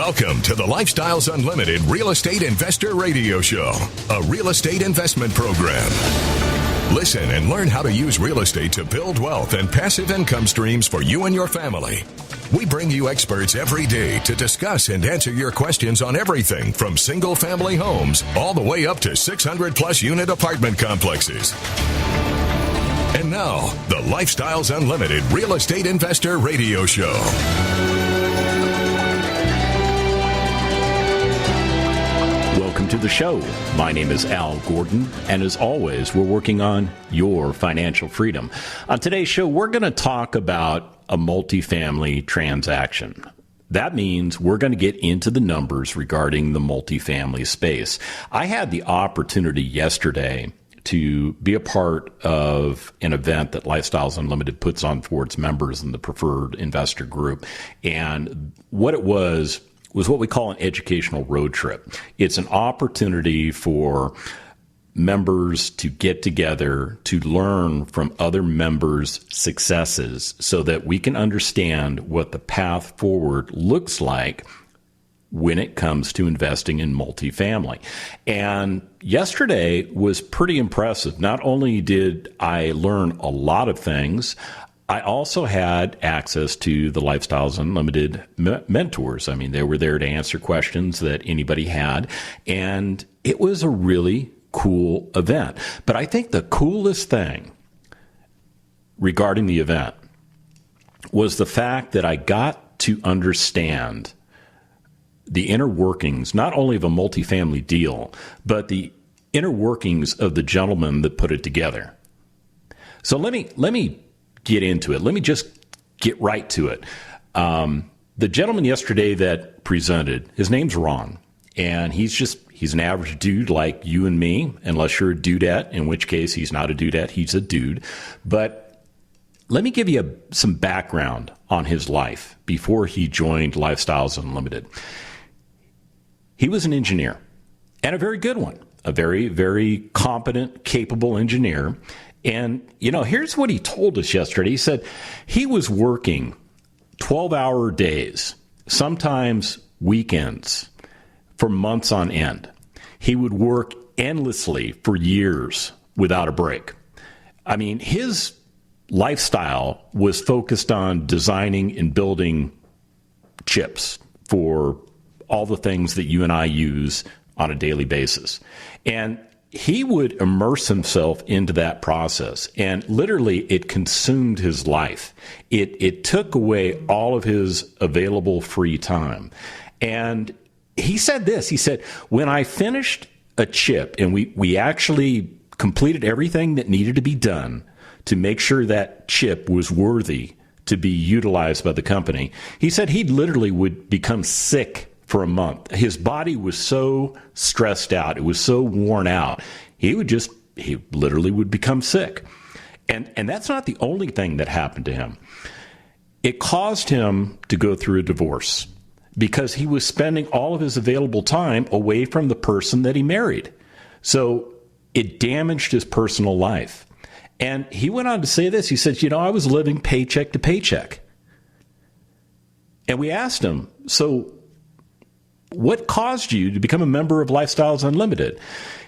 Welcome to the Lifestyles Unlimited Real Estate Investor Radio Show, a real estate investment program. Listen and learn how to use real estate to build wealth and passive income streams for you and your family. We bring you experts every day to discuss and answer your questions on everything from single-family homes all the way up to 600-plus unit apartment complexes. And now, the Lifestyles Unlimited Real Estate Investor Radio Show. Welcome to the show. My name is Al Gordon, and as always, we're working on your financial freedom. On today's show, we're going to talk about a multifamily transaction. That means we're going to get into the numbers regarding the multifamily space. I had the opportunity yesterday to be a part of an event that Lifestyles Unlimited puts on for its members in the preferred investor group. And what it was what we call an educational road trip. It's an opportunity for members to get together to learn from other members' successes so that we can understand what the path forward looks like when it comes to investing in multifamily. And yesterday was pretty impressive. Not only did I learn a lot of things, I also had access to the Lifestyles Unlimited mentors. I mean, they were there to answer questions that anybody had, and it was a really cool event. But I think the coolest thing regarding the event was the fact that I got to understand the inner workings, not only of a multifamily deal, but the inner workings of the gentleman that put it together. So let me get into it. Let me just get right to it. The gentleman yesterday that presented, his name's Ron, and he's an average dude like you and me, unless you're a dudette, in which case he's not a dudette, he's a dude. But let me give you some background on his life before he joined Lifestyles Unlimited. He was an engineer, and a very good one, a very, very competent, capable engineer. And, here's what he told us yesterday. He said he was working 12-hour days, sometimes weekends, for months on end. He would work endlessly for years without a break. I mean, his lifestyle was focused on designing and building chips for all the things that you and I use on a daily basis. And he would immerse himself into that process, and literally it consumed his life. It took away all of his available free time. And he said this, he said, when I finished a chip and we actually completed everything that needed to be done to make sure that chip was worthy to be utilized by the company, he said he literally would become sick for a month. His body was so stressed out. It was so worn out. He literally would become sick. And that's not the only thing that happened to him. It caused him to go through a divorce because he was spending all of his available time away from the person that he married. So it damaged his personal life. And he went on to say this. He said, I was living paycheck to paycheck. And we asked him, so what caused you to become a member of Lifestyles Unlimited?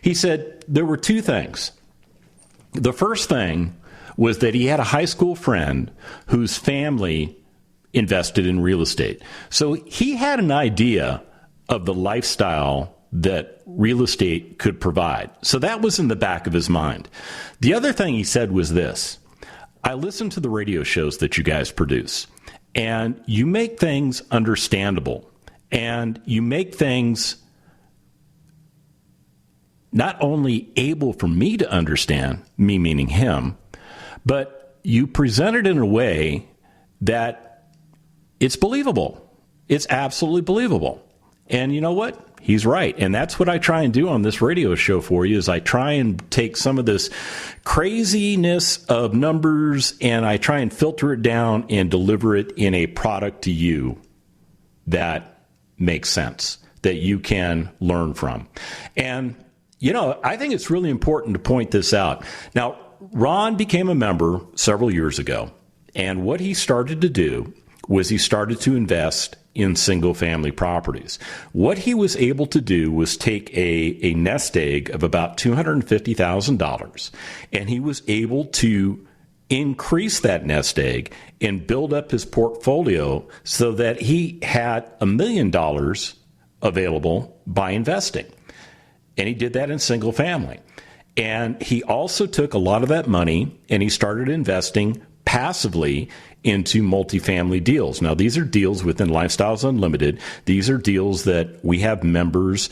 He said there were two things. The first thing was that he had a high school friend whose family invested in real estate. So he had an idea of the lifestyle that real estate could provide. So that was in the back of his mind. The other thing he said was this: I listen to the radio shows that you guys produce, and you make things understandable. And you make things not only able for me to understand, me meaning him, but you present it in a way that it's believable. It's absolutely believable. And you know what? He's right. And that's what I try and do on this radio show for you, is I try and take some of this craziness of numbers and I try and filter it down and deliver it in a product to you that makes sense, that you can learn from. And, I think it's really important to point this out. Now, Ron became a member several years ago, and what he started to do was he started to invest in single-family properties. What he was able to do was take a nest egg of about $250,000, and he was able to increase that nest egg and build up his portfolio so that he had $1 million available by investing. And he did that in single family. And he also took a lot of that money and he started investing passively into multifamily deals. Now, these are deals within Lifestyles Unlimited. These are deals that we have members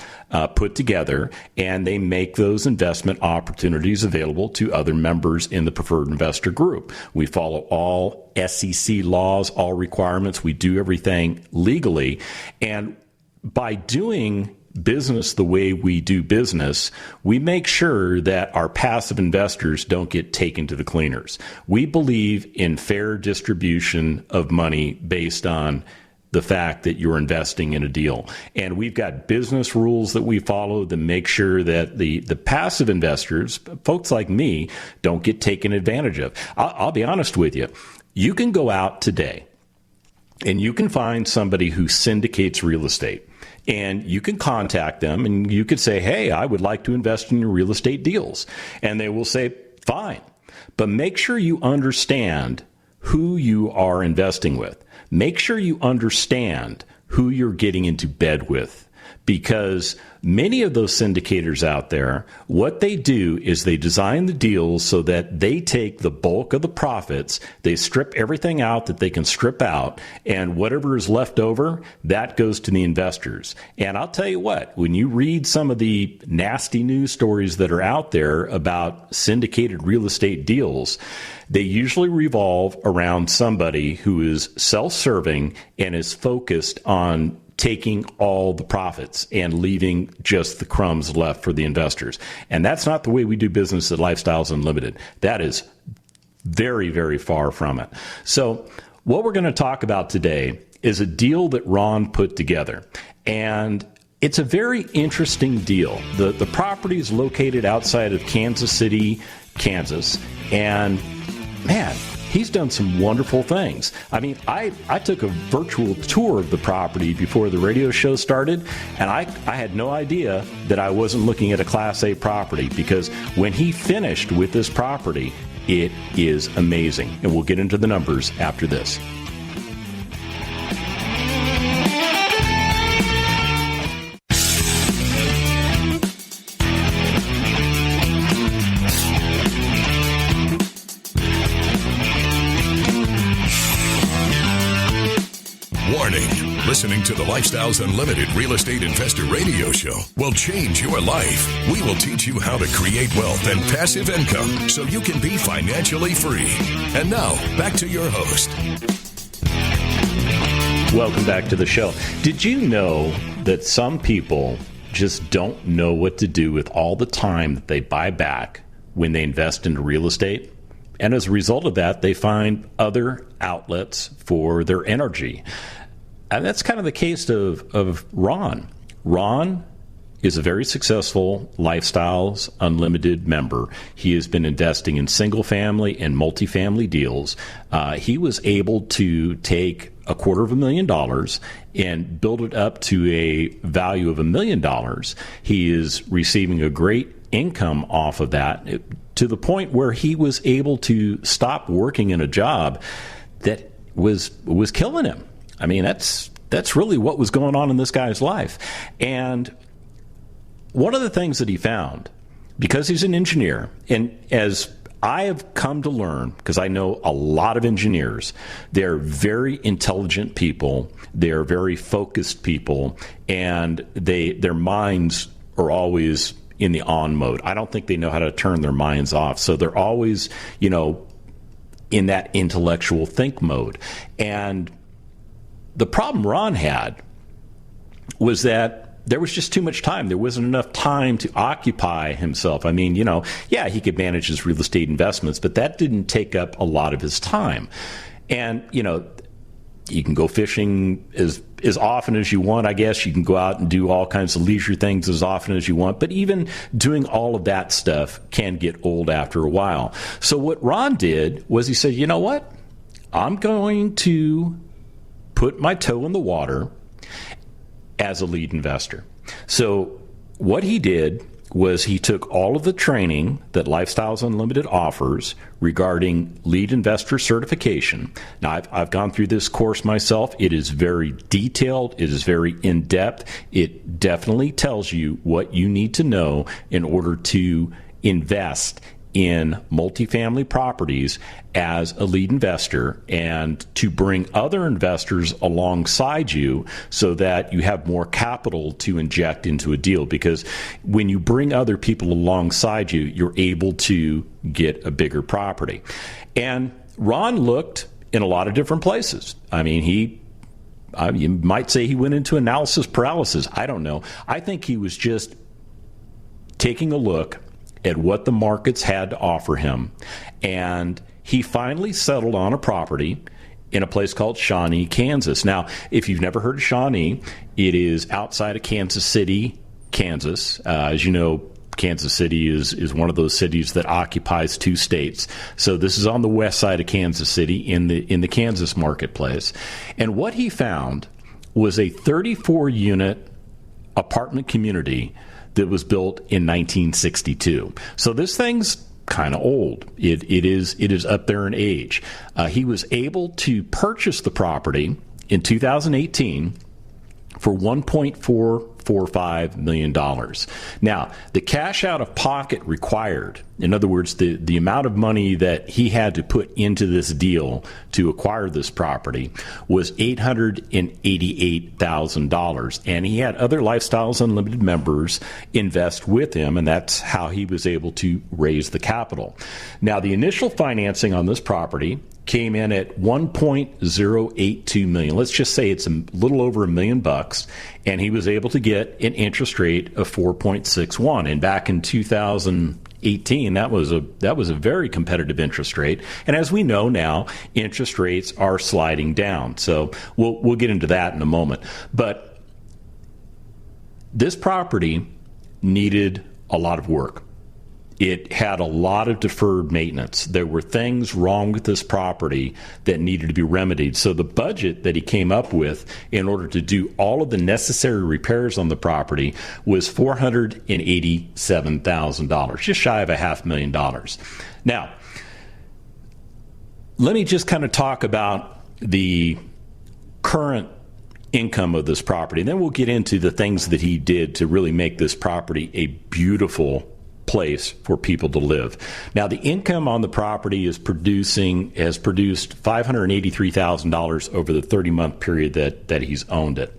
put together, and they make those investment opportunities available to other members in the preferred investor group. We follow all SEC laws, all requirements. We do everything legally. And by doing business the way we do business, we make sure that our passive investors don't get taken to the cleaners. We believe in fair distribution of money based on the fact that you're investing in a deal. And we've got business rules that we follow to make sure that the passive investors, folks like me, don't get taken advantage of. I'll be honest with you. You can go out today and you can find somebody who syndicates real estate. And you can contact them and you could say, hey, I would like to invest in your real estate deals. And they will say, fine. But make sure you understand who you are investing with. Make sure you understand who you're getting into bed with. Because many of those syndicators out there, what they do is they design the deals so that they take the bulk of the profits, they strip everything out that they can strip out, and whatever is left over, that goes to the investors. And I'll tell you what, when you read some of the nasty news stories that are out there about syndicated real estate deals, they usually revolve around somebody who is self-serving and is focused on taking all the profits and leaving just the crumbs left for the investors. And that's not the way we do business at Lifestyles Unlimited. That is very, very far from it. So what we're going to talk about today is a deal that Ron put together. And it's a very interesting deal. The property is located outside of Kansas City, Kansas. And man, he's done some wonderful things. I mean, I took a virtual tour of the property before the radio show started, and I had no idea that I wasn't looking at a Class A property, because when he finished with this property, it is amazing. And we'll get into the numbers after this. Warning, listening to the Lifestyles Unlimited Real Estate Investor Radio Show will change your life. We will teach you how to create wealth and passive income so you can be financially free. And now, back to your host. Welcome back to the show. Did you know that some people just don't know what to do with all the time that they buy back when they invest into real estate? And as a result of that, they find other outlets for their energy. And that's kind of the case of Ron. Ron is a very successful Lifestyles Unlimited member. He has been investing in single-family and multifamily deals. He was able to take $250,000 and build it up to a value of $1 million. He is receiving a great income off of that, to the point where he was able to stop working in a job that was killing him. I mean, that's really what was going on in this guy's life. And one of the things that he found, because he's an engineer, and as I have come to learn, because I know a lot of engineers, they're very intelligent people, they're very focused people, and their minds are always in the on mode. I don't think they know how to turn their minds off. So they're always, in that intellectual think mode. And the problem Ron had was that there was just too much time. There wasn't enough time to occupy himself. I mean, he could manage his real estate investments, but that didn't take up a lot of his time. And, you can go fishing as often as you want, I guess. You can go out and do all kinds of leisure things as often as you want. But even doing all of that stuff can get old after a while. So what Ron did was he said, you know what? I'm going to put my toe in the water as a lead investor. So what he did was he took all of the training that Lifestyles Unlimited offers regarding lead investor certification. Now, I've gone through this course myself. It is very detailed. It is very in-depth. It definitely tells you what you need to know in order to invest in multifamily properties as a lead investor and to bring other investors alongside you so that you have more capital to inject into a deal. Because when you bring other people alongside you, you're able to get a bigger property. And Ron looked in a lot of different places. I mean, you might say he went into analysis paralysis. I don't know. I think he was just taking a look at what the markets had to offer him. And he finally settled on a property in a place called Shawnee, Kansas. Now, if you've never heard of Shawnee, it is outside of Kansas City, Kansas. As you know, Kansas City is one of those cities that occupies two states. So this is on the west side of Kansas City in the Kansas marketplace. And what he found was a 34-unit apartment community that was built in 1962. So this thing's kind of old. It is up there in age. He was able to purchase the property in 2018 for $1.445 million. Now, the cash out of pocket required, in other words, the amount of money that he had to put into this deal to acquire this property was $888,000. And he had other Lifestyles Unlimited members invest with him, and that's how he was able to raise the capital. Now, the initial financing on this property came in at $1.082 million. Let's just say it's a little over $1 million, and he was able to get an interest rate of 4.61. And back in 2018, that was a very competitive interest rate. And as we know now, interest rates are sliding down. So we'll get into that in a moment. But this property needed a lot of work. It had a lot of deferred maintenance. There were things wrong with this property that needed to be remedied. So the budget that he came up with in order to do all of the necessary repairs on the property was $487,000, just shy of $500,000. Now, let me just kind of talk about the current income of this property. And then we'll get into the things that he did to really make this property a beautiful place for people to live. Now, the income on the property has produced $583,000 over the 30-month period that he's owned it.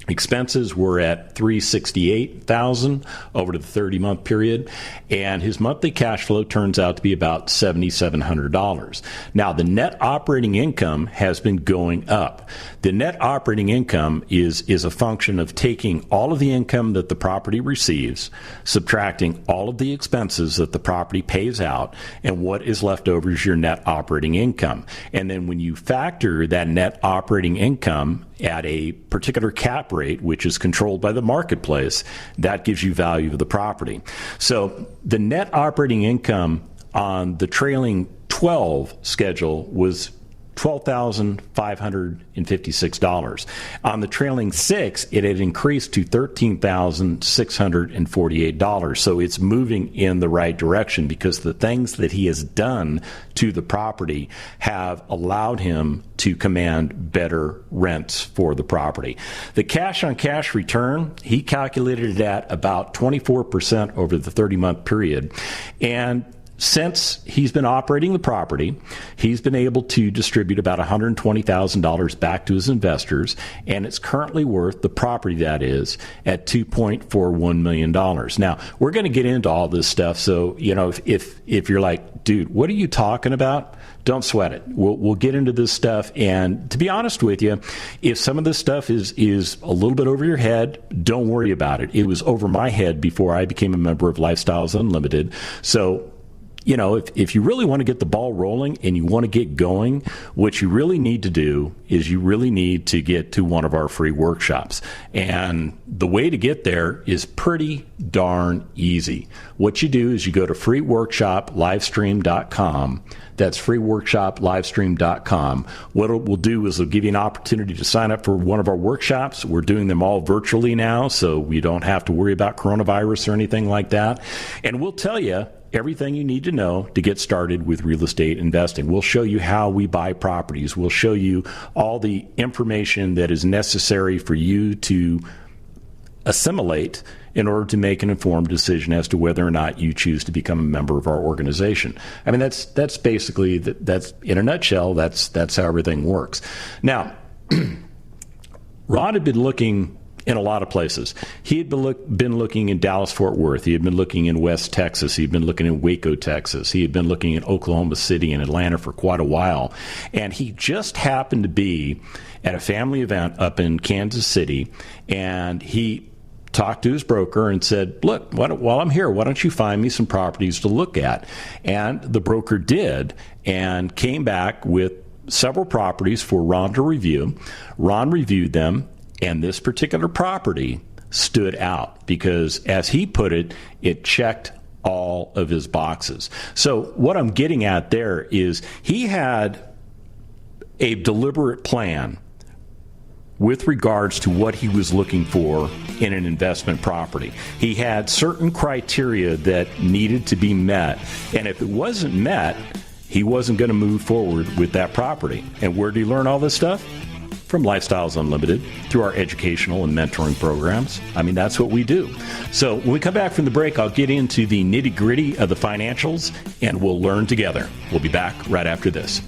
Expenses were at $368,000 over the 30-month period, and his monthly cash flow turns out to be about $7,700. Now, the net operating income has been going up. The net operating income is a function of taking all of the income that the property receives, subtracting all of the expenses that the property pays out, and what is left over is your net operating income. And then when you factor that net operating income at a particular cap rate, which is controlled by the marketplace, that gives you value of the property. So the net operating income on the trailing 12 schedule was $12,556. On the trailing 6, it had increased to $13,648. So it's moving in the right direction because the things that he has done to the property have allowed him to command better rents for the property. The cash on cash return, he calculated it at about 24% over the 30-month period. And since he's been operating the property, he's been able to distribute about $120,000 back to his investors, and it's currently worth, the property that is, at $2.41 million. Now, we're going to get into all this stuff, so if you're like, dude, what are you talking about? Don't sweat it. We'll get into this stuff, and to be honest with you, if some of this stuff is a little bit over your head, don't worry about it. It was over my head before I became a member of Lifestyles Unlimited, so if you really want to get the ball rolling and you want to get going, what you really need to do is you really need to get to one of our free workshops. And the way to get there is pretty darn easy. What you do is you go to freeworkshoplivestream.com. That's freeworkshoplivestream.com. What it will do is it'll give you an opportunity to sign up for one of our workshops. We're doing them all virtually now, so we don't have to worry about coronavirus or anything like that. And we'll tell you everything you need to know to get started with real estate investing. We'll show you how we buy properties. We'll show you all the information that is necessary for you to assimilate in order to make an informed decision as to whether or not you choose to become a member of our organization. I mean, that's basically, that's in a nutshell, that's how everything works. Now, Ron had been looking in a lot of places. He had been looking in Dallas-Fort Worth. He had been looking in West Texas. He had been looking in Waco, Texas. He had been looking in Oklahoma City and Atlanta for quite a while. And he just happened to be at a family event up in Kansas City, and he talked to his broker and said, look, while I'm here, why don't you find me some properties to look at? And the broker did, and came back with several properties for Ron to review. Ron reviewed them, and this particular property stood out because, as he put it, it checked all of his boxes. So what I'm getting at there is he had a deliberate plan with regards to what he was looking for in an investment property. He had certain criteria that needed to be met, and if it wasn't met, he wasn't going to move forward with that property. And where did he learn all this stuff? From Lifestyles Unlimited, through our educational and mentoring programs. I mean, that's what we do. So when we come back from the break, I'll get into the nitty-gritty of the financials, and we'll learn together. We'll be back right after this.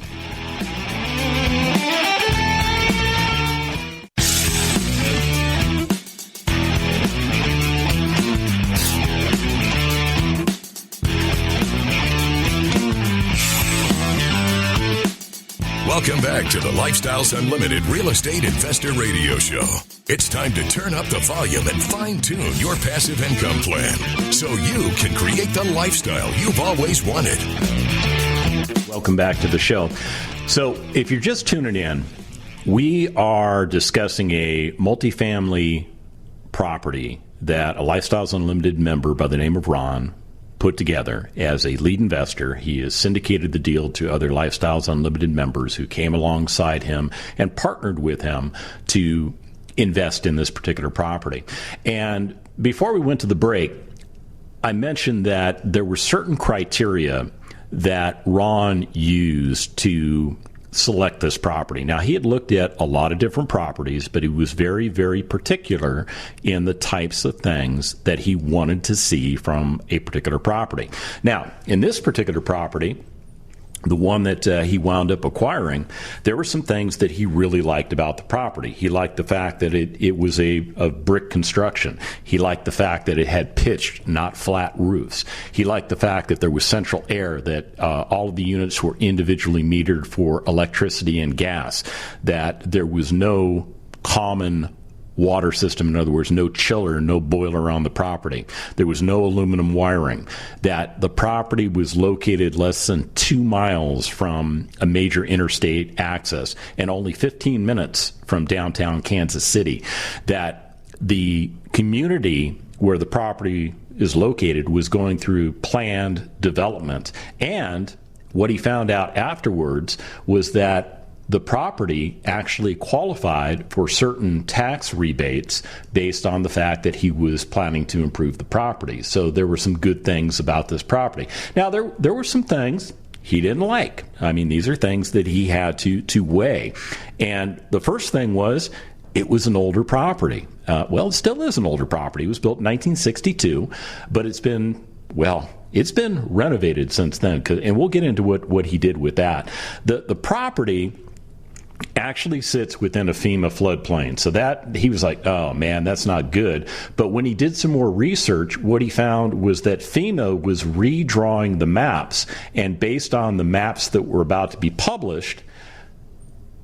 Welcome back to the Lifestyles Unlimited Real Estate Investor Radio Show. It's time to turn up the volume and fine-tune your passive income plan so you can create the lifestyle you've always wanted. Welcome back to the show. So if you're just tuning in, we are discussing a multifamily property that a Lifestyles Unlimited member by the name of Ron put together as a lead investor. He has syndicated the deal to other Lifestyles Unlimited members who came alongside him and partnered with him to invest in this particular property. And before we went to the break, I mentioned that there were certain criteria that Ron used to select this property. Now, he had looked at a lot of different properties, but he was very, very particular in the types of things that he wanted to see from a particular property. Now, in this particular property, the one that he wound up acquiring, there were some things that he really liked about the property. He liked the fact that it was a brick construction. He liked the fact that it had pitched, not flat roofs. He liked the fact that there was central air, that all of the units were individually metered for electricity and gas, that there was no common water system. In other words, no chiller, no boiler on the property. There was no aluminum wiring. That the property was located less than 2 miles from a major interstate access and only 15 minutes from downtown Kansas City. That the community where the property is located was going through planned development. And what he found out afterwards was that the property actually qualified for certain tax rebates based on the fact that he was planning to improve the property. So there were some good things about this property. Now, there were some things he didn't like. I mean, these are things that he had to weigh. And the first thing was, it was an older property. Well, it still is an older property. It was built in 1962, but it's been renovated since then, and we'll get into what he did with that. The property actually sits within a FEMA floodplain. So that, he was like, oh man, that's not good. But when he did some more research, what he found was that FEMA was redrawing the maps, and based on the maps that were about to be published,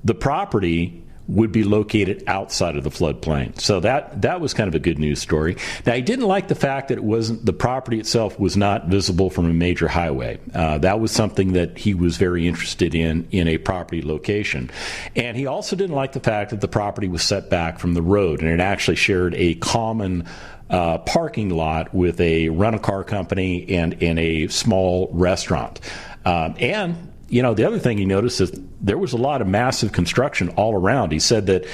the property would be located outside of the floodplain. So that was kind of a good news story. Now, he didn't like the fact that the property itself was not visible from a major highway. That was something that he was very interested in a property location. And he also didn't like the fact that the property was set back from the road, and it actually shared a common parking lot with a rental car company and a small restaurant. And the other thing he noticed is there was a lot of massive construction all around. He said that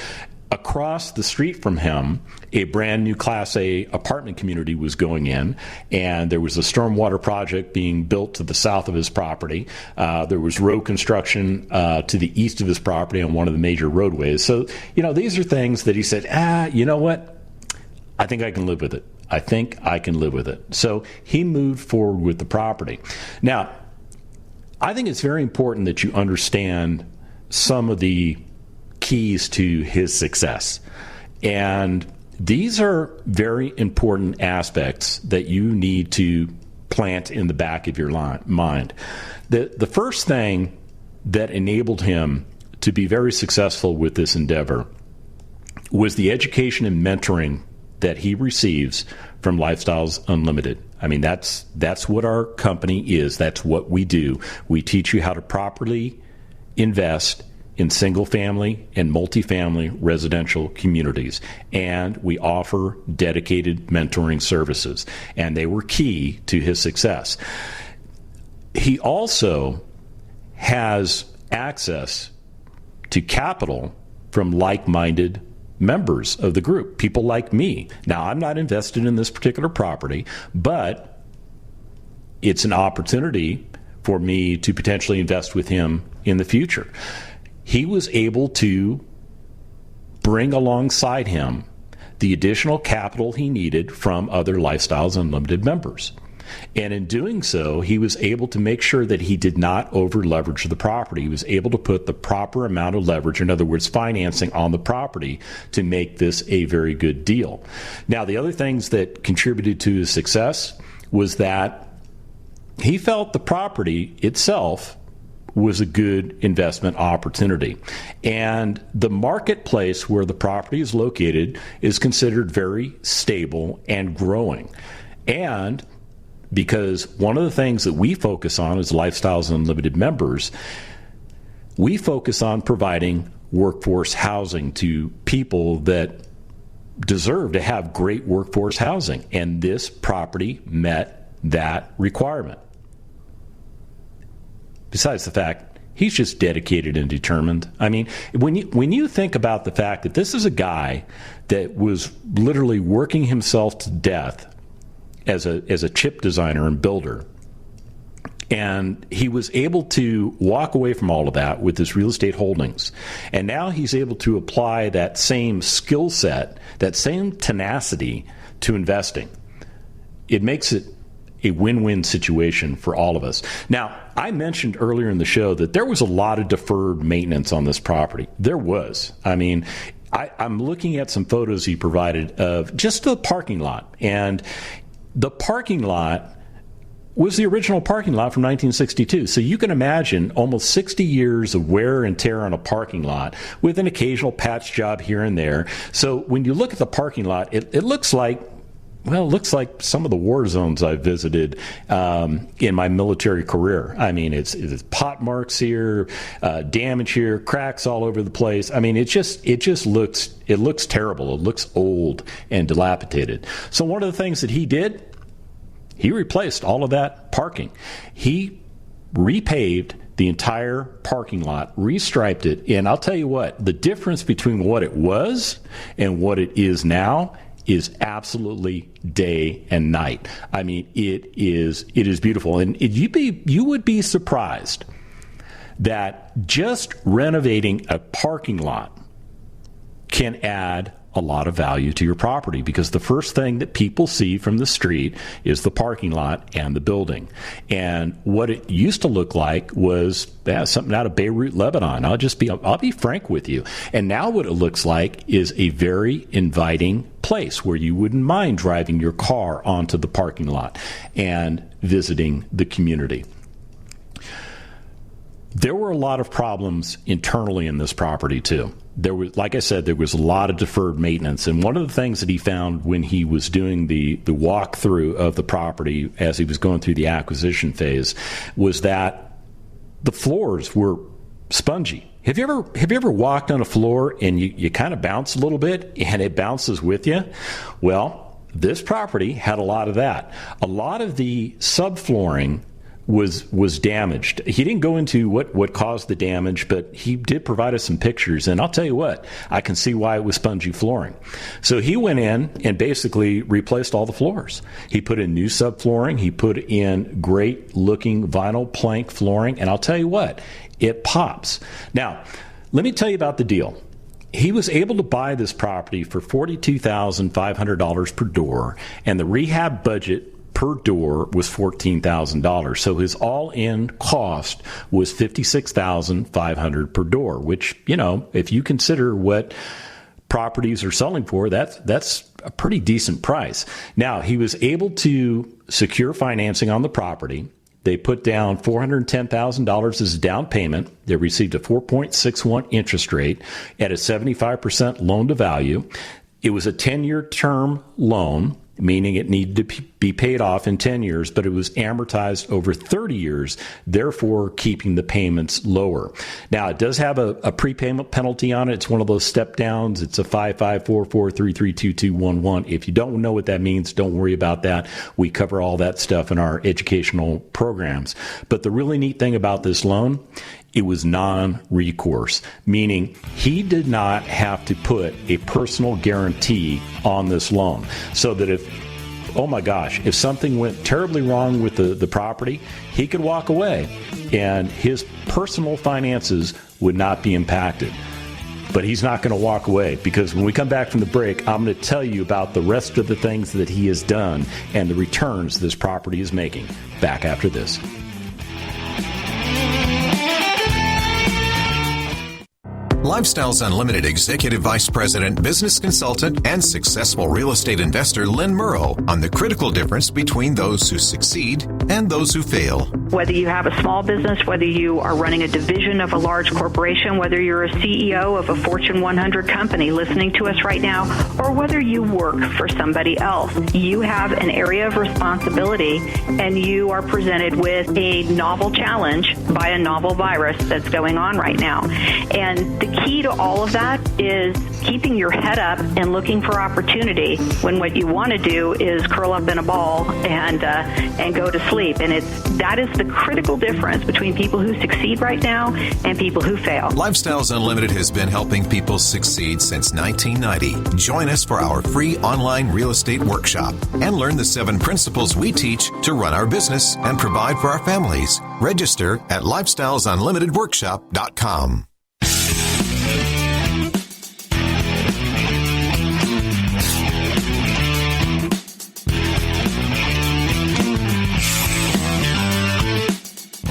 across the street from him, a brand new Class A apartment community was going in, and there was a stormwater project being built to the south of his property. There was road construction to the east of his property on one of the major roadways. So, these are things that he said, you know what? I think I can live with it. I think I can live with it. So he moved forward with the property. Now, I think it's very important that you understand some of the keys to his success. And these are very important aspects that you need to plant in the back of your mind. The first thing that enabled him to be very successful with this endeavor was the education and mentoring that he receives from Lifestyles Unlimited. I mean, that's what our company is. That's what we do. We teach you how to properly invest in single-family and multifamily residential communities. And we offer dedicated mentoring services. And they were key to his success. He also has access to capital from like-minded members of the group, people like me. Now, I'm not invested in this particular property, but it's an opportunity for me to potentially invest with him in the future. He was able to bring alongside him the additional capital he needed from other Lifestyles Unlimited members. And in doing so, he was able to make sure that he did not over-leverage the property. He was able to put the proper amount of leverage, in other words, financing on the property, to make this a very good deal. Now, the other things that contributed to his success was that he felt the property itself was a good investment opportunity. And the marketplace where the property is located is considered very stable and growing. And because one of the things that we focus on as Lifestyles Unlimited members, we focus on providing workforce housing to people that deserve to have great workforce housing. And this property met that requirement. Besides the fact, he's just dedicated and determined. I mean, when you think about the fact that this is a guy that was literally working himself to death as a chip designer and builder, and he was able to walk away from all of that with his real estate holdings, and now he's able to apply that same skill set, that same tenacity to investing. It makes it a win-win situation for all of us. Now, I mentioned earlier in the show that there was a lot of deferred maintenance on this property. There was. I mean, I'm looking at some photos he provided of just the parking lot, and the parking lot was the original parking lot from 1962. So you can imagine almost 60 years of wear and tear on a parking lot with an occasional patch job here and there. So when you look at the parking lot, it looks like, well, it looks like some of the war zones I visited in my military career. I mean, it's pot marks here, damage here, cracks all over the place. I mean, it just looks terrible. It looks old and dilapidated. So one of the things that he did, he replaced all of that parking. He repaved the entire parking lot, restriped it, and I'll tell you what, the difference between what it was and what it is now is absolutely day and night. I mean, it is beautiful. And you would be surprised that just renovating a parking lot can add a lot of value to your property, because the first thing that people see from the street is the parking lot and the building. And what it used to look like was something out of Beirut, Lebanon. I'll be frank with you. And now what it looks like is a very inviting place where you wouldn't mind driving your car onto the parking lot and visiting the community. There were a lot of problems internally in this property too. there was, like I said, there was a lot of deferred maintenance. And one of the things that he found when he was doing the walkthrough of the property as he was going through the acquisition phase was that the floors were spongy. Have you ever walked on a floor and you kind of bounce a little bit and it bounces with you? Well, this property had a lot of that. A lot of the subflooring was damaged. He didn't go into what caused the damage, but he did provide us some pictures, and I'll tell you what, I can see why it was spongy flooring. So he went in and basically replaced all the floors. He put in new subflooring. He put in great looking vinyl plank flooring, and I'll tell you what, it pops. Now, let me tell you about the deal. He was able to buy this property for $42,500 per door, and the rehab budget per door was $14,000. So his all-in cost was $56,500 per door, which, if you consider what properties are selling for, that's a pretty decent price. Now, he was able to secure financing on the property. They put down $410,000 as a down payment. They received a 4.61 interest rate at a 75% loan to value. It was a 10-year term loan, meaning it needed to be paid off in 10 years, but it was amortized over 30 years, therefore keeping the payments lower. Now, it does have a prepayment penalty on it. It's one of those step downs. It's a 5544332211. If you don't know what that means, don't worry about that. We cover all that stuff in our educational programs. But the really neat thing about this loan, it was non-recourse, meaning he did not have to put a personal guarantee on this loan. So that if something went terribly wrong with the property, he could walk away and his personal finances would not be impacted. But he's not going to walk away, because when we come back from the break, I'm going to tell you about the rest of the things that he has done and the returns this property is making. Back after this. Lifestyles Unlimited Executive Vice President, Business Consultant, and successful real estate investor Lynn Murrow on the critical difference between those who succeed and those who fail. Whether you have a small business, whether you are running a division of a large corporation, whether you're a CEO of a Fortune 100 company listening to us right now, or whether you work for somebody else, you have an area of responsibility and you are presented with a novel challenge by a novel virus that's going on right now. And the key to all of that is keeping your head up and looking for opportunity when what you want to do is curl up in a ball and go to sleep. And that is the critical difference between people who succeed right now and people who fail. Lifestyles Unlimited has been helping people succeed since 1990. Join us for our free online real estate workshop and learn the 7 principles we teach to run our business and provide for our families. Register at lifestylesunlimitedworkshop.com.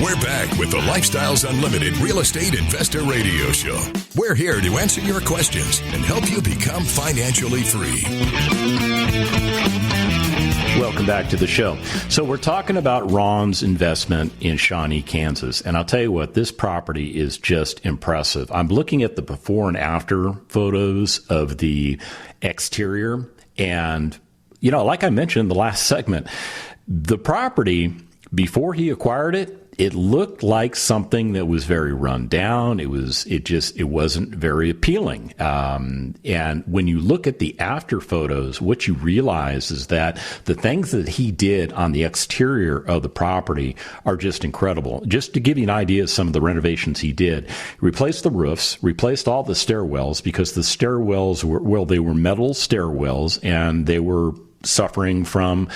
We're back with the Lifestyles Unlimited Real Estate Investor Radio Show. We're here to answer your questions and help you become financially free. Welcome back to the show. So we're talking about Ron's investment in Shawnee, Kansas. And I'll tell you what, this property is just impressive. I'm looking at the before and after photos of the exterior. And, like I mentioned in the last segment, the property, before he acquired it, it looked like something that was very run down. It wasn't very appealing. And when you look at the after photos, what you realize is that the things that he did on the exterior of the property are just incredible. Just to give you an idea of some of the renovations he did, replaced the roofs, replaced all the stairwells, because the stairwells they were metal stairwells and they were suffering from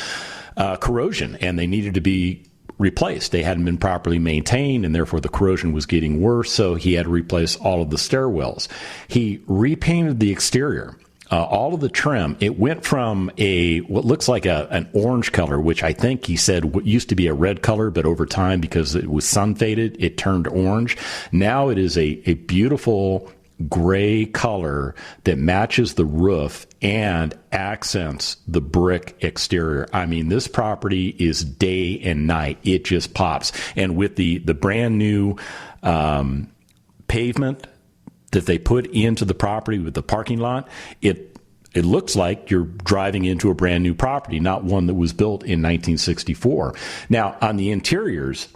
corrosion, and they needed to be replaced. They hadn't been properly maintained, and therefore the corrosion was getting worse, so he had to replace all of the stairwells. He repainted the exterior. All of the trim, it went from what looks like an orange color, which I think he said used to be a red color, but over time, because it was sun faded, it turned orange. Now it is a beautiful gray color that matches the roof and accents the brick exterior. I mean, this property is day and night. It just pops. And with the brand new pavement that they put into the property with the parking lot, it looks like you're driving into a brand new property, not one that was built in 1964. Now, on the interiors,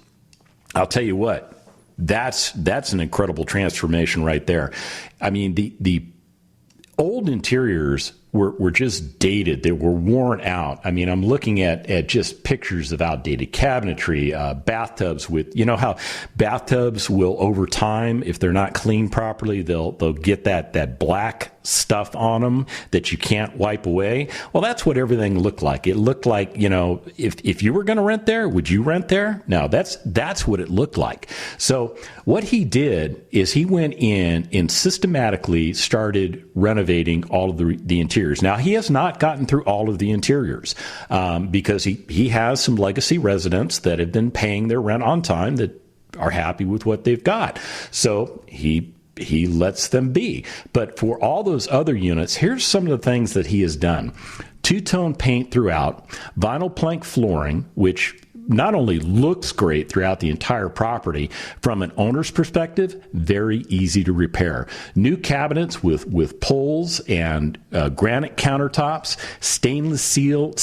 I'll tell you what, that's an incredible transformation right there. I mean, the old interiors were just dated. They were worn out. I mean, I'm looking at just pictures of outdated cabinetry, bathtubs with, you know how bathtubs will, over time, if they're not cleaned properly, they'll get that black stuff on them that you can't wipe away. Well, that's what everything looked like. It looked like, you know, if you were going to rent there, would you rent there? No, that's what it looked like. So what he did is he went in and systematically started renovating all of the interiors. Now, he has not gotten through all of the interiors because he has some legacy residents that have been paying their rent on time that are happy with what they've got. So he lets them be. But for all those other units, here's some of the things that he has done. Two-tone paint throughout, vinyl plank flooring, which not only looks great throughout the entire property, from an owner's perspective, very easy to repair. New cabinets with pulls and granite countertops, stainless steel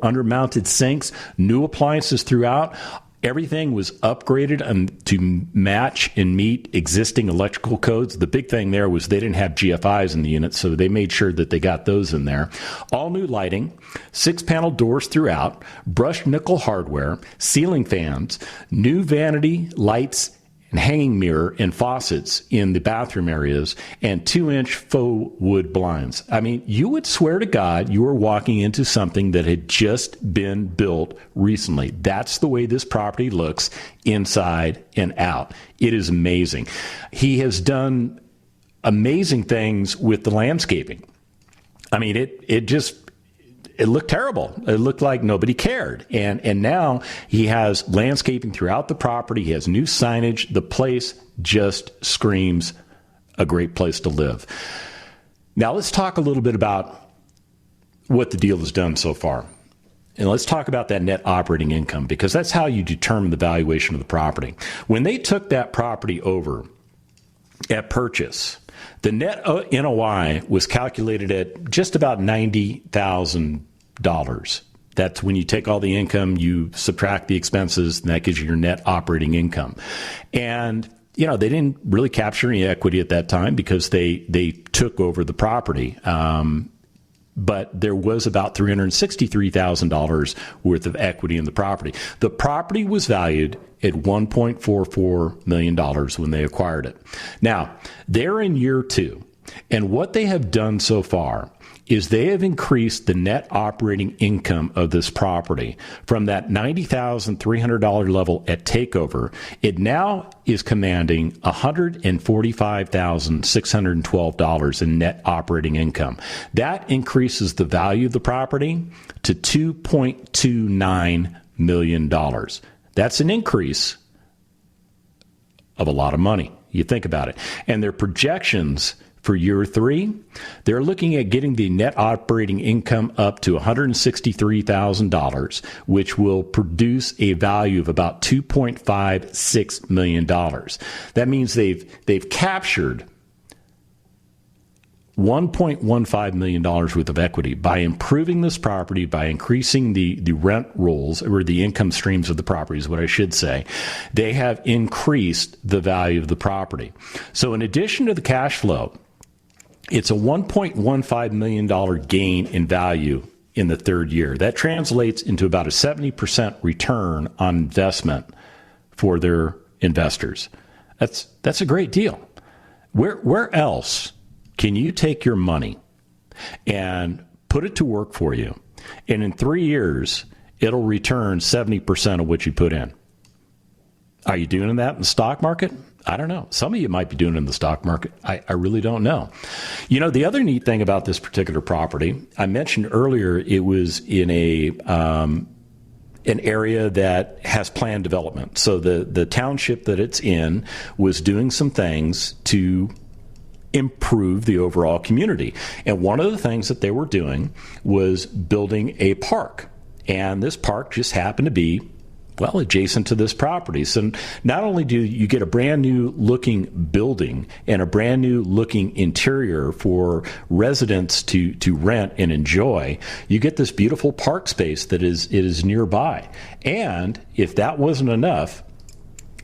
undermounted sinks, new appliances throughout. Everything was upgraded to match and meet existing electrical codes. The big thing there was they didn't have GFIs in the unit, so they made sure that they got those in there. All new lighting, 6-panel doors throughout, brushed nickel hardware, ceiling fans, new vanity lights, and hanging mirror and faucets in the bathroom areas, and 2-inch faux wood blinds. I mean, you would swear to God you were walking into something that had just been built recently. That's the way this property looks inside and out. It is amazing. He has done amazing things with the landscaping. I mean, it looked terrible. It looked like nobody cared. And now he has landscaping throughout the property. He has new signage. The place just screams a great place to live. Now let's talk a little bit about what the deal has done so far. And let's talk about that net operating income, because that's how you determine the valuation of the property. When they took that property over at purchase, the net NOI was calculated at just about $90,000. That's when you take all the income, you subtract the expenses, and that gives you your net operating income. And, you know, they didn't really capture any equity at that time because they took over the property. But there was about $363,000 worth of equity in the property. The property was valued at $1.44 million when they acquired it. Now, they're in year 2, and what they have done so far is they have increased the net operating income of this property from that $90,300 level at takeover. It now is commanding $145,612 in net operating income. That increases the value of the property to $2.29 million. That's an increase of a lot of money. You think about it. And their projections for year 3, they're looking at getting the net operating income up to $163,000, which will produce a value of about $2.56 million. That means they've captured $1.15 million worth of equity by improving this property, by increasing the rent rolls, or the income streams of the property is what I should say. They have increased the value of the property. So in addition to the cash flow, it's a $1.15 million gain in value in the 3rd year. That translates into about a 70% return on investment for their investors. That's a great deal. Where else can you take your money and put it to work for you, and in 3 years, it'll return 70% of what you put in? Are you doing that in the stock market? I don't know. Some of you might be doing it in the stock market. I really don't know. You know, the other neat thing about this particular property, I mentioned earlier, it was in an area that has planned development. So the township that it's in was doing some things to improve the overall community. And one of the things that they were doing was building a park. And this park just happened to be Well, adjacent to this property. So not only do you get a brand new looking building and a brand new looking interior for residents to rent and enjoy, you get this beautiful park space that is nearby. And if that wasn't enough,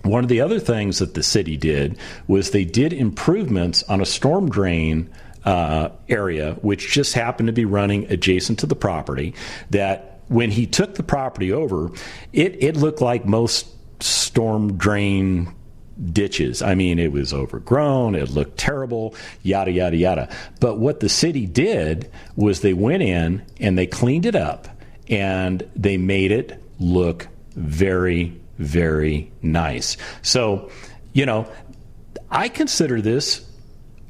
one of the other things that the city did was they did improvements on a storm drain area, which just happened to be running adjacent to the property, that when he took the property over, it looked like most storm drain ditches. I mean, it was overgrown, it looked terrible, yada, yada, yada. But what the city did was they went in and they cleaned it up and they made it look very, very nice. So, I consider this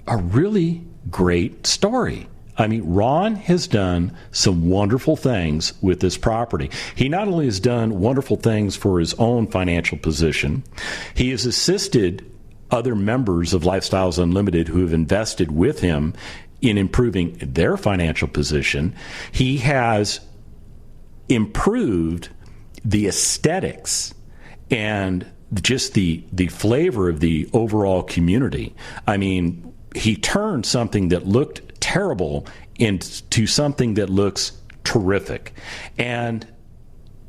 a really great story. I mean, Ron has done some wonderful things with this property. He not only has done wonderful things for his own financial position, he has assisted other members of Lifestyles Unlimited who have invested with him in improving their financial position. He has improved the aesthetics and just the flavor of the overall community. I mean, he turned something that looked terrible into something that looks terrific. And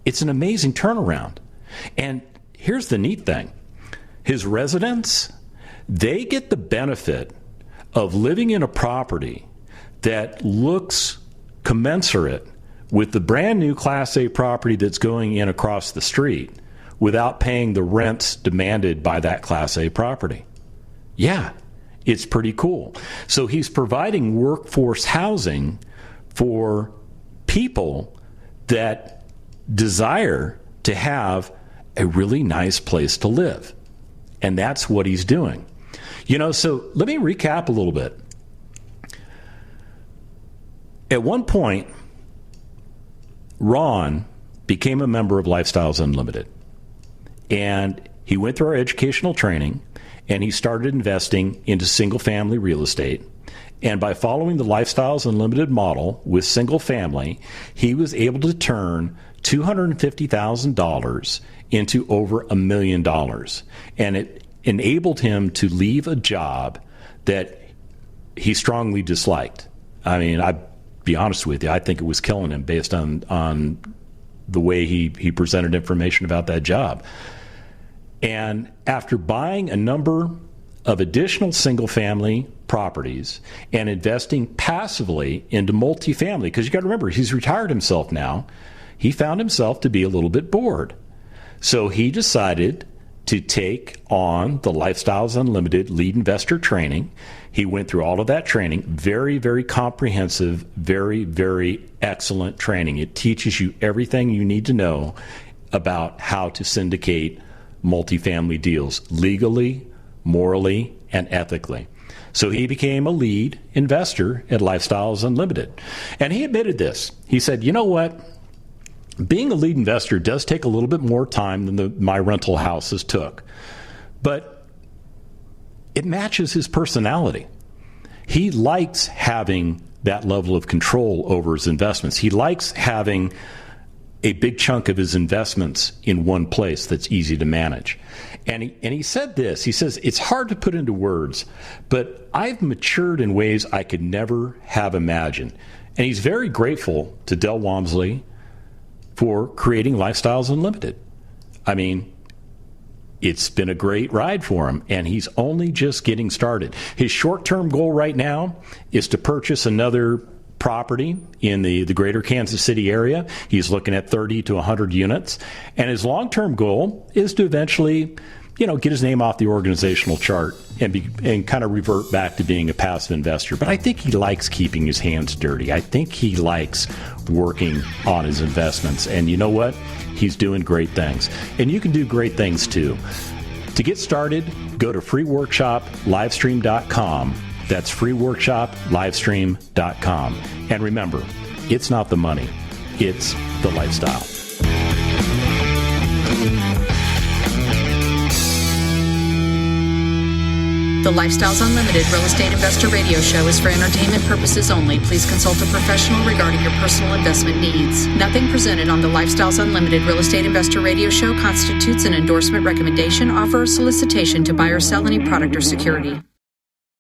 it's an amazing turnaround. And here's the neat thing. His residents, they get the benefit of living in a property that looks commensurate with the brand new Class A property that's going in across the street without paying the rents demanded by that Class A property. Yeah. It's pretty cool. So he's providing workforce housing for people that desire to have a really nice place to live. And that's what he's doing. So let me recap a little bit. At one point, Ron became a member of Lifestyles Unlimited. And he went through our educational training. And he started investing into single-family real estate. And by following the Lifestyles Unlimited model with single-family, he was able to turn $250,000 into over $1 million. And it enabled him to leave a job that he strongly disliked. I mean, I'll be honest with you, I think it was killing him based on the way he presented information about that job. And after buying a number of additional single-family properties and investing passively into multifamily, because you got to remember, he's retired himself now, he found himself to be a little bit bored. So he decided to take on the Lifestyles Unlimited lead investor training. He went through all of that training, very, very comprehensive, very, very excellent training. It teaches you everything you need to know about how to syndicate multifamily deals legally, morally, and ethically. So he became a lead investor at Lifestyles Unlimited. And he admitted this. He said, you know what? Being a lead investor does take a little bit more time than my rental houses took. But it matches his personality. He likes having that level of control over his investments. He likes having a big chunk of his investments in one place that's easy to manage. And he said this. He says, it's hard to put into words, but I've matured in ways I could never have imagined. And he's very grateful to Del Walmsley for creating Lifestyles Unlimited. I mean, it's been a great ride for him, and he's only just getting started. His short-term goal right now is to purchase another property in the greater Kansas City area. He's looking at 30 to 100 units. And his long-term goal is to eventually, get his name off the organizational chart and kind of revert back to being a passive investor. But I think he likes keeping his hands dirty. I think he likes working on his investments. And you know what? He's doing great things. And you can do great things too. To get started, go to freeworkshoplivestream.com. That's freeworkshoplivestream.com. And remember, it's not the money, it's the lifestyle. The Lifestyles Unlimited Real Estate Investor Radio Show is for entertainment purposes only. Please consult a professional regarding your personal investment needs. Nothing presented on the Lifestyles Unlimited Real Estate Investor Radio Show constitutes an endorsement, recommendation, offer, or solicitation to buy or sell any product or security.